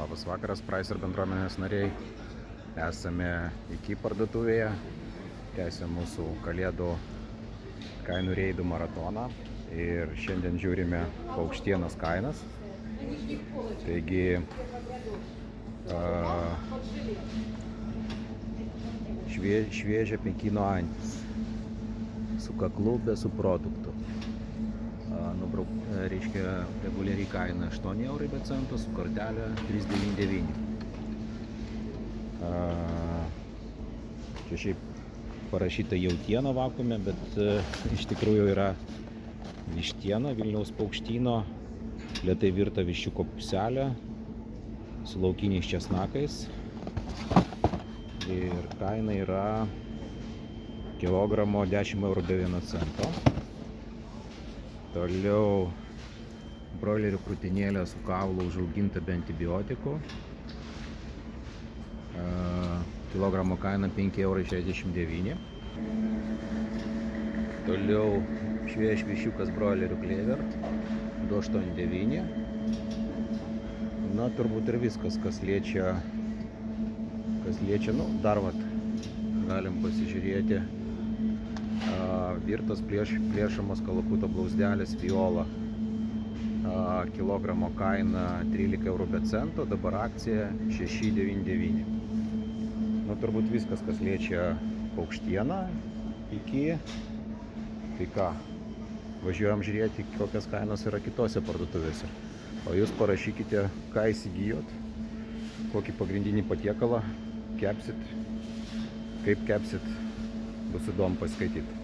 Labas vakaras, Pricer bendruomenės nariai. Esame iki parduotuvėje. Tęsiam mūsų kalėdų kainų reidų maratoną. Ir šiandien žiūrime paukštienos kainas. Taigi šviežia Pekino antis su kaklu be subproduktų. Reiškia reguliariai kaina 8 eurai be cento, su kortelė 3,99. Čia šiaip parašyta jautiena vakuume, bet iš tikrųjų yra vištiena Vilniaus paukštyno, lėtai virta viščiuko puselė su laukiniais česnakais. Ir kaina yra kilogramo 10 eurų be 1 cento. Toliau broilerių krūtinėlė su kaulu užauginta be antibiotikų. Kilogramo kaina 5,69 €. Toliau šviežias viščiukas broilerių klevert 2,89 €. Na, turbūt ir viskas, kas liečia, dar vat galim pasižiūrėti. Virtas plėšamas kalakuto blauzdelis Viola. Kilogramo kaina 13 eurų be cento, dabar akcija 6,99 €. Nu, turbūt viskas, kas liečia paukštieną iki. Tai ką, važiuojam žiūrėti, kokias kainos yra kitose parduotuvėse. O jūs parašykite, ką įsigijot, kokį pagrindinį patiekalą kepsit, kaip kepsit, bus įdomu paskaityti.